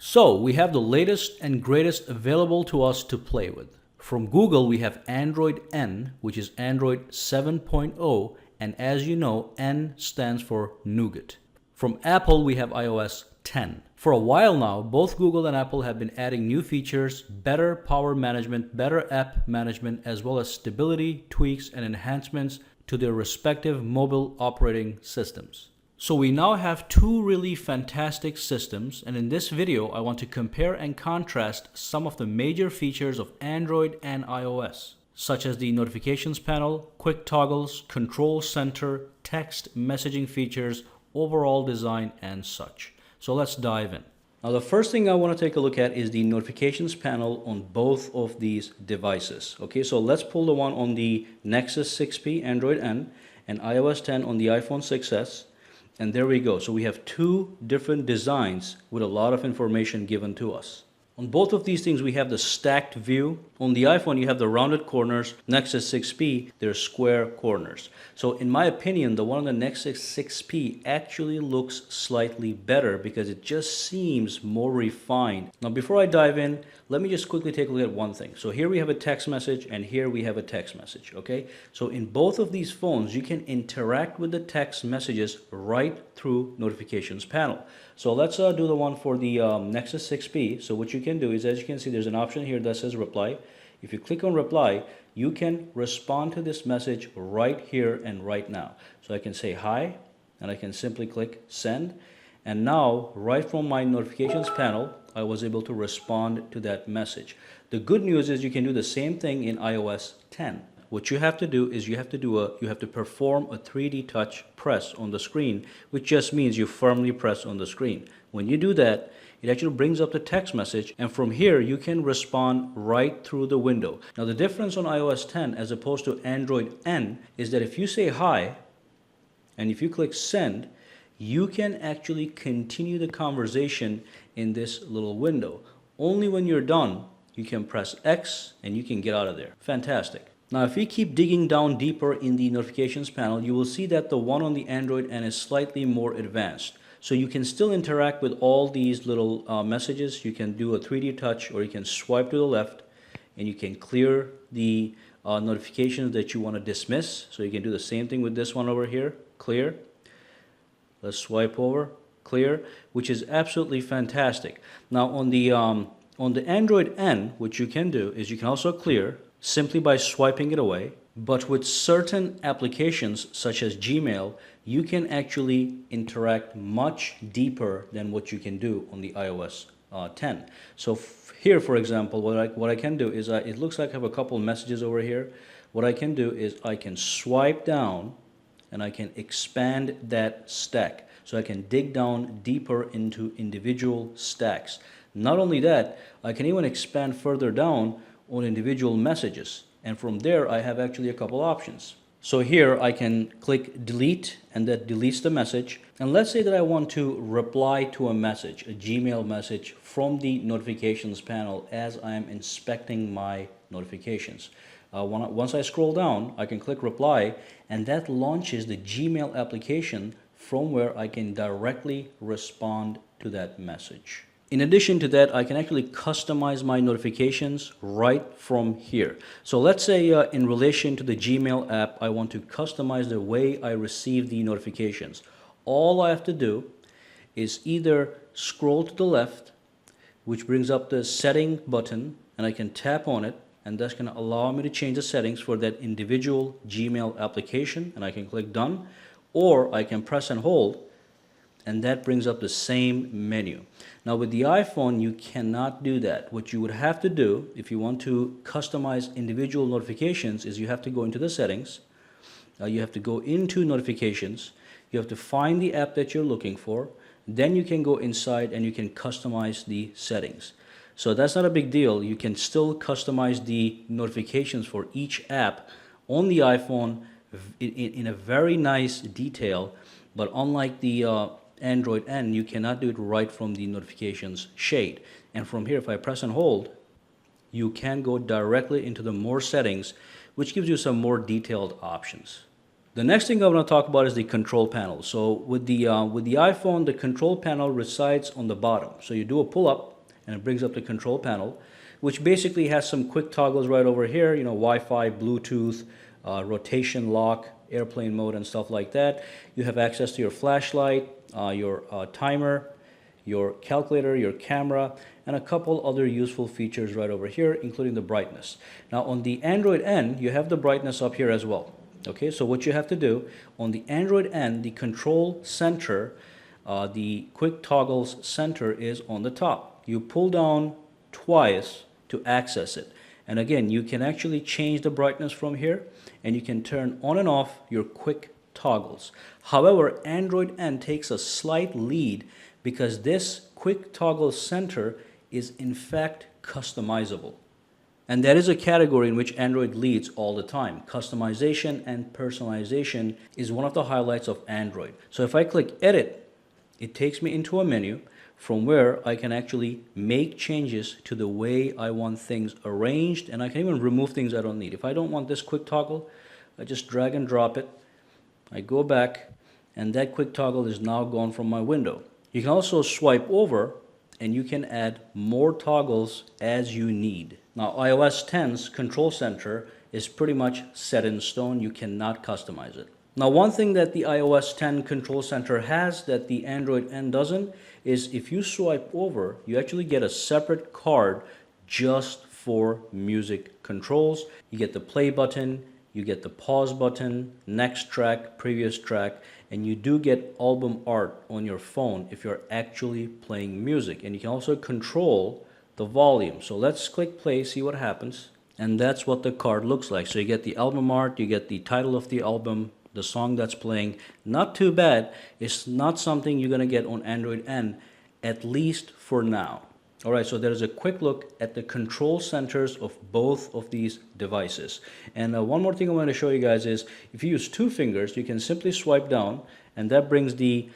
So we have the latest and greatest available to us to play with. From Google, we have Android N, which is Android 7.0, and as you know, N stands for Nougat. From Apple, we have iOS 10. For a while now, both Google and Apple have been adding new features, better power management, better app management, as well as stability, tweaks, and enhancements to their respective mobile operating systems. So we now have two really fantastic systems, and in this video I want to compare and contrast some of the major features of Android and iOS, such as the notifications panel, quick toggles, control center, text messaging features, overall design, and such. So let's dive in. Now the first thing I want to take a look at is the notifications panel on both of these devices. Okay, so let's pull the one on the Nexus 6P Android N and iOS 10 on the iPhone 6s. And there we go. So we have two different designs with a lot of information given to us. On both of these things, we have the stacked view. On the iPhone, you have the rounded corners. Nexus 6P, they're square corners. So in my opinion, the one on the Nexus 6P actually looks slightly better because it just seems more refined. Now, before I dive in, let me just quickly take a look at one thing. So here we have a text message and here we have a text message, okay? So in both of these phones, you can interact with the text messages right through notifications panel. So let's do the one for the Nexus 6P. So what you can do is, as you can see, there's an option here that says reply. If you click on reply, you can respond to this message right here and right now. So I can say hi, and I can simply click send. And now, right from my notifications panel, I was able to respond to that message. The good news is you can do the same thing in iOS 10. What you have to do is you have to perform a 3D touch press on the screen, which just means you firmly press on the screen. When you do that, it actually brings up the text message, and from here you can respond right through the window. Now the difference on iOS 10 as opposed to Android N is that if you say hi and if you click send, you can actually continue the conversation in this little window. Only when you're done, you can press X and you can get out of there. Fantastic. Now, if we keep digging down deeper in the notifications panel, you will see that the one on the Android N is slightly more advanced. So you can still interact with all these little messages. You can do a 3D touch, or you can swipe to the left and you can clear the notifications that you want to dismiss. So you can do the same thing with this one over here, clear. Let's swipe over, clear, which is absolutely fantastic. Now on the Android N, what you can do is you can also clear simply by swiping it away. But with certain applications such as Gmail, you can actually interact much deeper than what you can do on the iOS 10. So here, for example, what I can do is, it looks like I have a couple messages over here. What I can do is I can swipe down and I can expand that stack. So I can dig down deeper into individual stacks. Not only that, I can even expand further down on individual messages, and from there I have actually a couple options. So here I can click delete, and that deletes the message. And let's say that I want to reply to a message, a Gmail message, from the notifications panel as I am inspecting my notifications. Once I scroll down, I can click reply, and that launches the Gmail application from where I can directly respond to that message. In addition to that, I can actually customize my notifications right from here. So let's say in relation to the Gmail app, I want to customize the way I receive the notifications. All I have to do is either scroll to the left, which brings up the setting button, and I can tap on it, and that's going to allow me to change the settings for that individual Gmail application, and I can click done, or I can press and hold, and that brings up the same menu. Now with the iPhone, you cannot do that. What you would have to do if you want to customize individual notifications is you have to go into the settings, you have to go into notifications, you have to find the app that you're looking for, then you can go inside and you can customize the settings. So that's not a big deal. You can still customize the notifications for each app on the iPhone in a very nice detail, but unlike the Android N, you cannot do it right from the notifications shade. And from here, if I press and hold, you can go directly into the more settings, which gives you some more detailed options. The next thing I want to talk about is the control panel. So with the iPhone, the control panel resides on the bottom. So you do a pull up, and it brings up the control panel, which basically has some quick toggles right over here, you know, Wi-Fi, Bluetooth, rotation lock, airplane mode, and stuff like that. You have access to your flashlight, your timer, your calculator, your camera, and a couple other useful features right over here, including the brightness. Now on the Android end, you have the brightness up here as well. Okay, so what you have to do, on the Android end, the control center, the quick toggles center is on the top. You pull down twice to access it. And again, you can actually change the brightness from here, and you can turn on and off your quick toggles. However, Android N takes a slight lead because this quick toggle center is in fact customizable. And that is a category in which Android leads all the time. Customization and personalization is one of the highlights of Android. So if I click Edit, it takes me into a menu from where I can actually make changes to the way I want things arranged, and I can even remove things I don't need. If I don't want this quick toggle, I just drag and drop it. I go back, and that quick toggle is now gone from my window. You can also swipe over, and you can add more toggles as you need. Now, iOS 10's control center is pretty much set in stone. You cannot customize it. Now, one thing that the iOS 10 control center has that the Android N doesn't is if you swipe over, you actually get a separate card just for music controls. You get the play button, you get the pause button, next track, previous track, and you do get album art on your phone if you're actually playing music. And you can also control the volume. So let's click play, see what happens. And that's what the card looks like. So you get the album art, you get the title of the album, the song that's playing. Not too bad. It's not something you're going to get on Android N, at least for now. All right, so there's a quick look at the control centers of both of these devices. And one more thing I want to show you guys is if you use two fingers, you can simply swipe down, and that brings the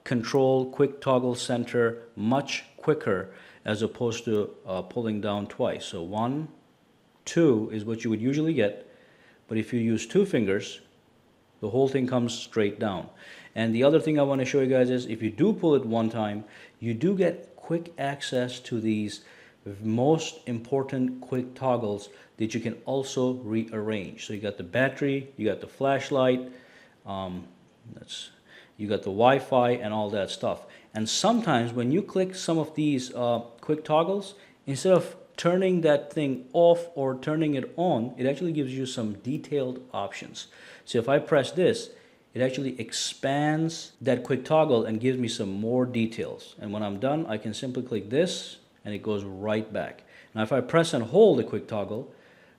control quick toggle center much quicker as opposed to pulling down twice. So 1, 2 is what you would usually get, but if you use two fingers, the whole thing comes straight down. And the other thing I want to show you guys is if you do pull it one time, you do get quick access to these most important quick toggles that you can also rearrange. So you got the battery, you got the flashlight, you got the Wi-Fi and all that stuff. And sometimes when you click some of these quick toggles, instead of turning that thing off or turning it on, it actually gives you some detailed options. So if I press this, it actually expands that quick toggle and gives me some more details. And when I'm done, I can simply click this and it goes right back. Now if I press and hold the quick toggle,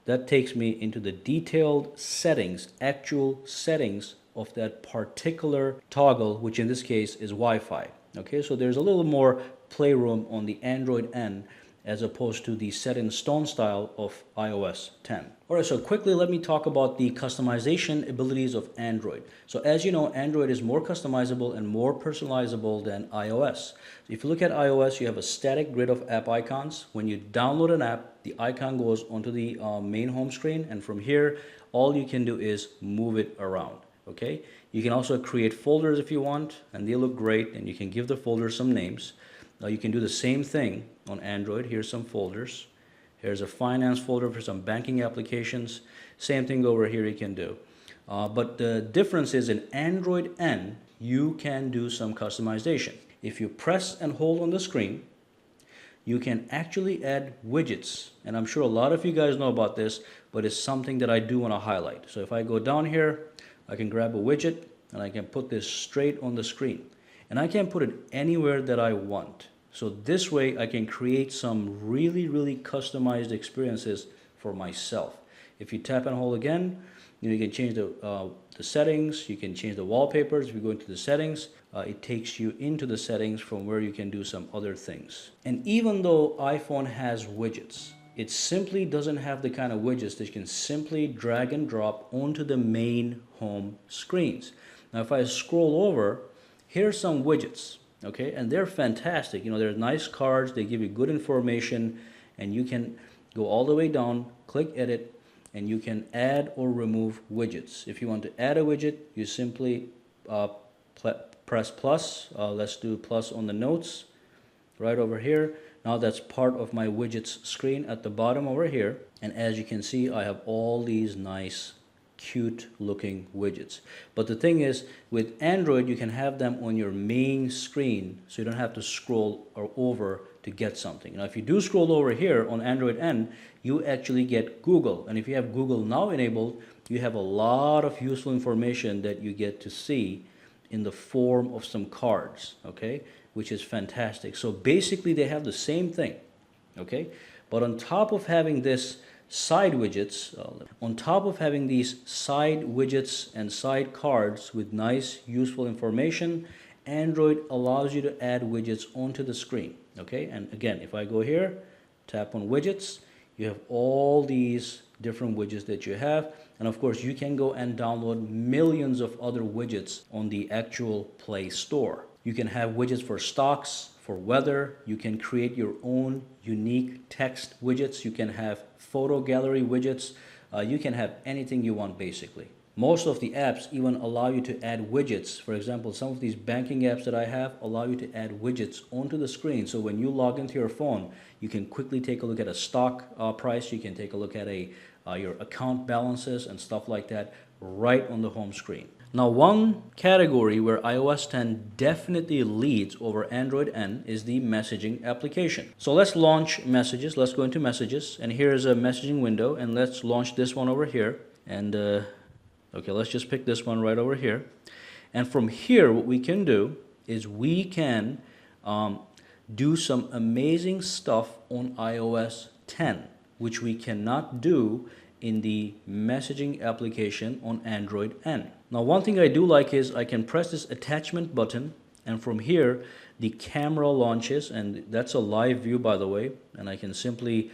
that takes me into the detailed settings, actual settings of that particular toggle, which in this case is Wi-Fi. Okay, so there's a little more playroom on the Android N as opposed to the set in stone style of iOS 10. All right, so quickly let me talk about the customization abilities of Android. So as you know, Android is more customizable and more personalizable than iOS. If you look at iOS, you have a static grid of app icons. When you download an app, the icon goes onto the main home screen, and from here, all you can do is move it around. Okay, you can also create folders if you want, and they look great, and you can give the folders some names. Now you can do the same thing on Android. Here's some folders. Here's a finance folder for some banking applications. Same thing over here you can do. But the difference is in Android N, you can do some customization. If you press and hold on the screen, you can actually add widgets. And I'm sure a lot of you guys know about this, but it's something that I do want to highlight. So if I go down here, I can grab a widget and I can put this straight on the screen. And I can put it anywhere that I want. So this way I can create some really, really customized experiences for myself. If you tap and hold again, you can change the settings, you can change the wallpapers. If you go into the settings, it takes you into the settings from where you can do some other things. And even though iPhone has widgets, it simply doesn't have the kind of widgets that you can simply drag and drop onto the main home screens. Now if I scroll over, here's some widgets, okay, and they're fantastic. You know, they're nice cards, they give you good information, and you can go all the way down, click edit, and you can add or remove widgets. If you want to add a widget, you simply press plus. Let's do plus on the notes right over here. Now that's part of my widgets screen at the bottom over here. And as you can see, I have all these nice cute looking widgets. But the thing is, with Android, you can have them on your main screen, so you don't have to scroll or over to get something. Now, if you do scroll over here on Android N, you actually get Google. And if you have Google Now enabled, you have a lot of useful information that you get to see in the form of some cards, okay, which is fantastic. So basically, they have the same thing, okay, but on top of having this side widgets, on top of having these side widgets and side cards with nice useful information, Android allows you to add widgets onto the screen, okay. And again, if I go here, tap on widgets, you have all these different widgets that you have. And of course, you can go and download millions of other widgets on the actual Play Store. You can have widgets for stocks, for weather. You can create your own unique text widgets. You can have photo gallery widgets. You can have anything you want, basically. Most of the apps even allow you to add widgets. For example, some of these banking apps that I have allow you to add widgets onto the screen. So when you log into your phone, you can quickly take a look at a stock price. You can take a look at your account balances and stuff like that right on the home screen. Now, one category where iOS 10 definitely leads over Android N is the messaging application. So let's launch messages. Let's go into messages, and here's a messaging window, and let's launch this one over here. And okay, let's just pick this one right over here. And from here, what we can do is we can do some amazing stuff on iOS 10, which we cannot do in the messaging application on Android N. Now, one thing I do like is I can press this attachment button, and from here the camera launches, and that's a live view, by the way, and I can simply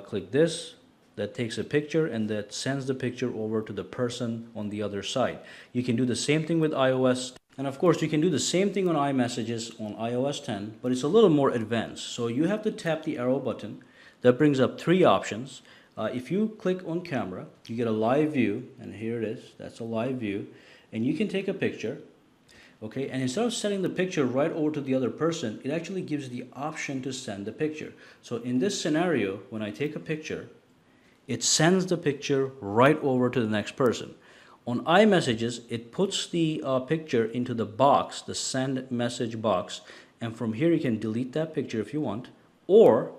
click this. That takes a picture and that sends the picture over to the person on the other side. You can do the same thing with iOS, and of course you can do the same thing on iMessages on iOS 10, but it's a little more advanced. So you have to tap the arrow button. That brings up three options. If you click on camera, you get a live view, and here it is. That's a live view, and you can take a picture, okay? And instead of sending the picture right over to the other person, it actually gives the option to send the picture. So in this scenario, when I take a picture, it sends the picture right over to the next person. On iMessages, it puts the picture into the box, the send message box, and from here you can delete that picture if you want, or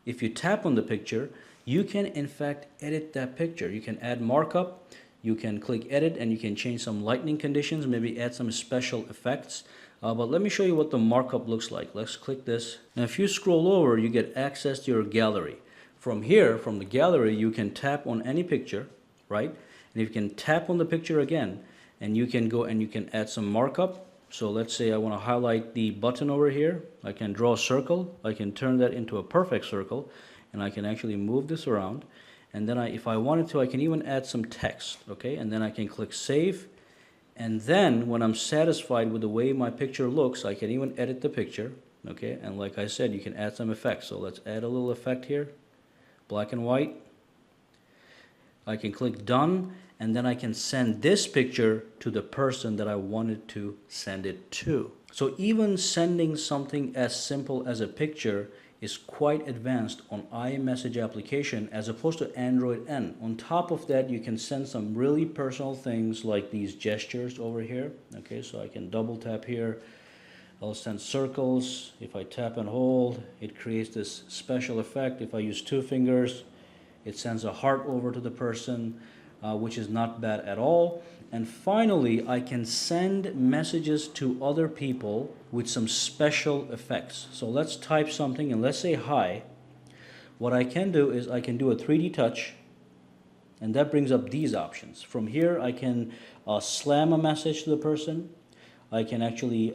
if you tap on the picture, you can in fact edit that picture. You can add markup, you can click edit, and you can change some lighting conditions, maybe add some special effects. But let me show you what the markup looks like. Let's click this. Now if you scroll over, you get access to your gallery. From here, from the gallery, you can tap on any picture, right? And you can tap on the picture again, and you can go and you can add some markup. So let's say I want to highlight the button over here. I can draw a circle. I can turn that into a perfect circle, and I can actually move this around. And then if I wanted to, I can even add some text, okay? And then I can click save. And then when I'm satisfied with the way my picture looks, I can even edit the picture, okay? And like I said, you can add some effects. So let's add a little effect here, black and white. I can click done, and then I can send this picture to the person that I wanted to send it to. So even sending something as simple as a picture is quite advanced on iMessage application as opposed to Android N. On top of that, you can send some really personal things like these gestures over here. Okay, so I can double tap here. I'll send circles. If I tap and hold, it creates this special effect. If I use two fingers, it sends a heart over to the person, which is not bad at all. And finally, I can send messages to other people with some special effects. So let's type something and let's say hi. What I can do is I can do a 3D touch, and that brings up these options. From here, I can slam a message to the person. I can actually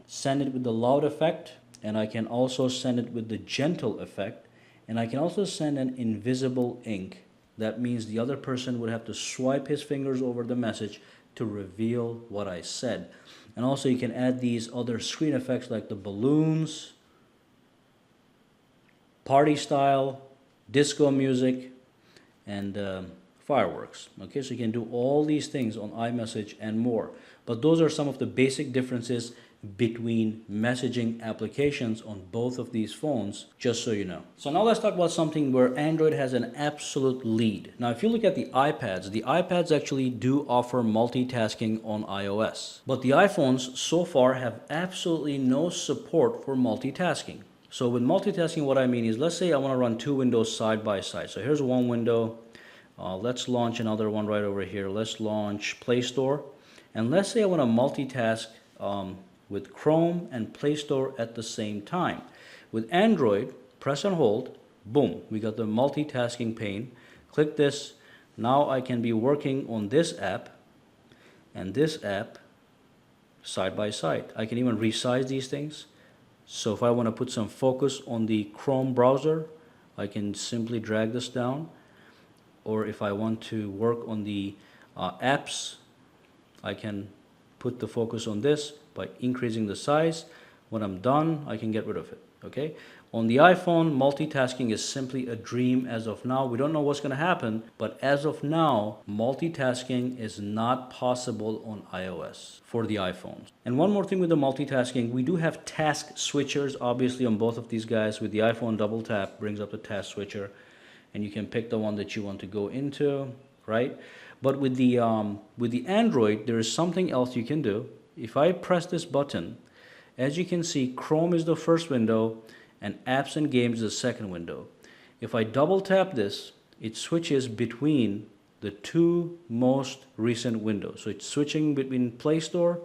send it with the loud effect, and I can also send it with the gentle effect, and I can also send an invisible ink. That means the other person would have to swipe his fingers over the message to reveal what I said. And also you can add these other screen effects like the balloons, party style, disco music, and fireworks. Okay, so you can do all these things on iMessage and more. But those are some of the basic differences between messaging applications on both of these phones, just so you know. So now let's talk about something where Android has an absolute lead. Now, if you look at the iPads actually do offer multitasking on iOS, but the iPhones so far have absolutely no support for multitasking. So with multitasking, what I mean is, let's say I want to run two windows side by side. So here's one window. Let's launch another one right over here. Let's launch Play Store. And let's say I want to multitask with Chrome and Play Store at the same time. With Android, press and hold, boom, we got the multitasking pane. Click this. Now I can be working on this app and this app side by side. I can even resize these things. So if I want to put some focus on the Chrome browser, I can simply drag this down. Or if I want to work on the apps, I can put the focus on this by increasing the size. When I'm done, I can get rid of it. Okay? On the iPhone, multitasking is simply a dream as of now. We don't know what's going to happen, but as of now, multitasking is not possible on iOS for the iPhones. And one more thing with the multitasking, we do have task switchers, obviously, on both of these guys. With the iPhone, double tap brings up the task switcher, and you can pick the one that you want to go into, right? But with the Android, there is something else you can do. If I press this button, as you can see, Chrome is the first window and apps and games is the second window. If I double tap this, it switches between the two most recent windows. So it's switching between Play Store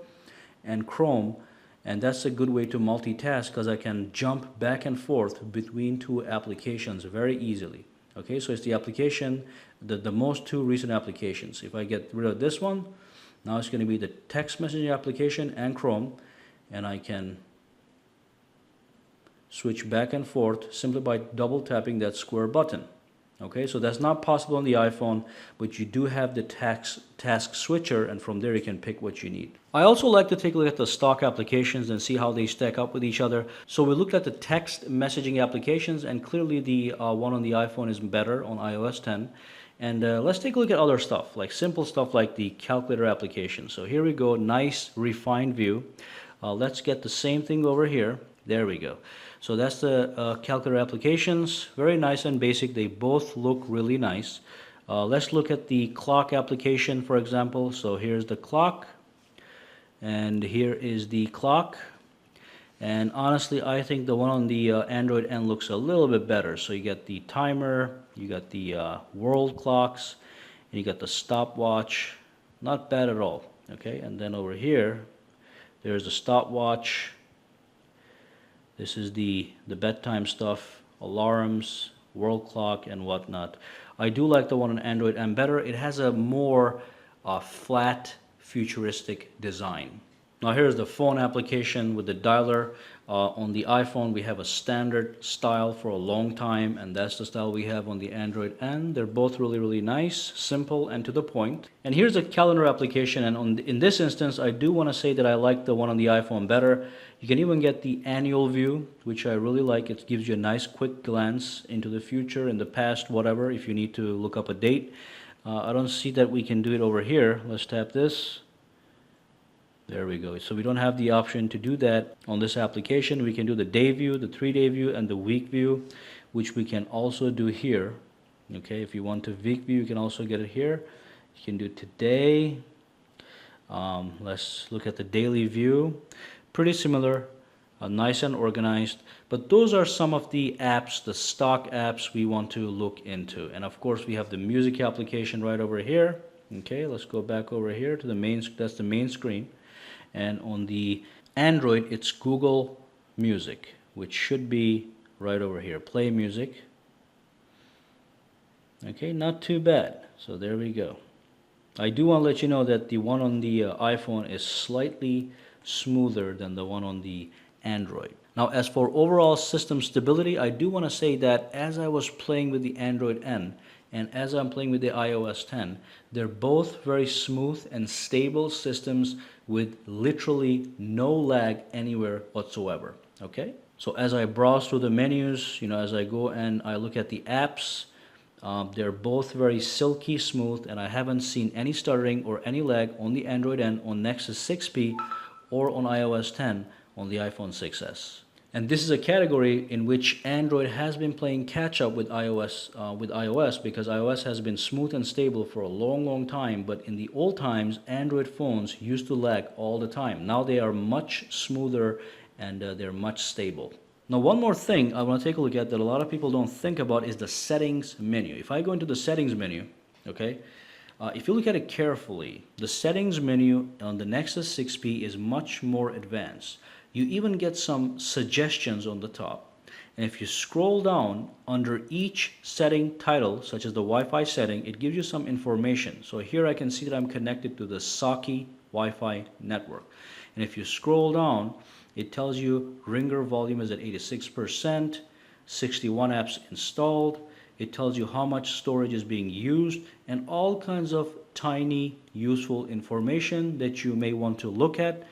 and Chrome, and that's a good way to multitask because I can jump back and forth between two applications very easily. Okay, so it's the application, the most two recent applications. If I get rid of this one, now it's going to be the text messaging application and Chrome, and I can switch back and forth simply by double tapping that square button. Okay, so that's not possible on the iPhone, but you do have the task switcher, and from there you can pick what you need. I also like to take a look at the stock applications and see how they stack up with each other. So we looked at the text messaging applications, and clearly the one on the iPhone is better on iOS 10. And let's take a look at other stuff, like simple stuff like the calculator application. So here we go, nice refined view. Let's get the same thing over here. There we go. So that's the calculator applications. Very nice and basic. They both look really nice. Let's look at the clock application, for example. So here's the clock, and here is the clock. And honestly, I think the one on the Android end looks a little bit better. So you get the timer, you got the world clocks, and you got the stopwatch. Not bad at all. Okay, and then over here, there's the stopwatch. This is the bedtime stuff, alarms, world clock, and whatnot. I do like the one on Android and better. It has a more flat, futuristic design. Now here's the phone application with the dialer. On the iPhone, we have a standard style for a long time, and that's the style we have on the Android, and they're both really, really nice, simple, and to the point. And here's the calendar application, and in this instance, I do want to say that I like the one on the iPhone better. You can even get the annual view, which I really like. It gives you a nice quick glance into the future, in the past, whatever, if you need to look up a date. I don't see that we can do it over here. Let's tap this. There we go. So we don't have the option to do that on this application. We can do the day view, the 3-day view, and the week view, which we can also do here. Okay, if you want to week view, you can also get it here. You can do today. Let's look at the daily view. Pretty similar, nice and organized. But those are some of the apps, the stock apps we want to look into. And of course, we have the music application right over here. Okay, let's go back over here to the main. That's the main screen. And on the Android, it's Google Music, which should be right over here. Play music. Okay, not too bad. So there we go. I do want to let you know that the one on the iPhone is slightly smoother than the one on the Android. Now, as for overall system stability, I do want to say that as I was playing with the Android N and as I'm playing with the iOS 10, they're both very smooth and stable systems with literally no lag anywhere whatsoever. Okay? So as I browse through the menus, as I go and I look at the apps, they're both very silky smooth, and I haven't seen any stuttering or any lag on the Android N on Nexus 6P or on iOS 10 on the iPhone 6s. And this is a category in which Android has been playing catch up with iOS because iOS has been smooth and stable for a long time. But in the old times, Android phones used to lag all the time. Now they are much smoother and they're much stable. Now, one more thing I want to take a look at that a lot of people don't think about is the settings menu. If I go into the settings menu, okay, if you look at it carefully, the settings menu on the Nexus 6P is much more advanced. You even get some suggestions on the top. And if you scroll down under each setting title, such as the Wi-Fi setting, it gives you some information. So here I can see that I'm connected to the Saki Wi-Fi network. And if you scroll down, it tells you ringer volume is at 86%, 61 apps installed. It tells you how much storage is being used and all kinds of tiny useful information that you may want to look at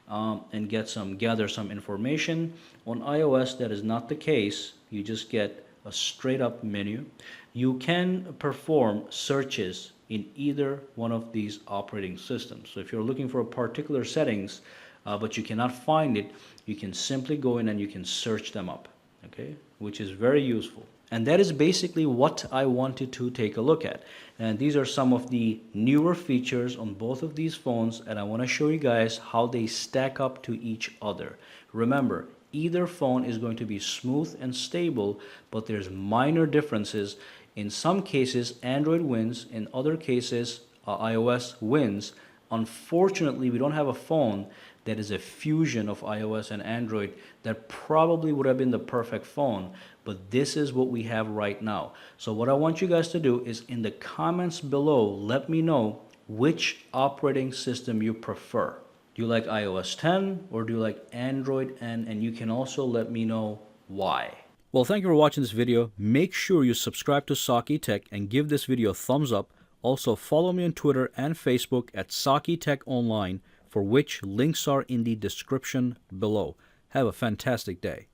and gather some information. On iOS, that is not the case. You just get a straight up menu. You can perform searches in either one of these operating systems. So if you're looking for a particular settings, but you cannot find it, you can simply go in and you can search them up, okay, which is very useful. And that is basically what I wanted to take a look at. And these are some of the newer features on both of these phones, and I want to show you guys how they stack up to each other. Remember, either phone is going to be smooth and stable, but there's minor differences. In some cases, Android wins. In other cases, iOS wins. Unfortunately, we don't have a phone that is a fusion of iOS and Android. That probably would have been the perfect phone, but this is what we have right now. So what I want you guys to do is in the comments below, let me know which operating system you prefer. Do you like iOS 10 or do you like Android N? And you can also let me know why. Well, thank you for watching this video. Make sure you subscribe to Saki Tech and give this video a thumbs up. Also, follow me on Twitter and Facebook at Saki Tech Online, for which links are in the description below. Have a fantastic day.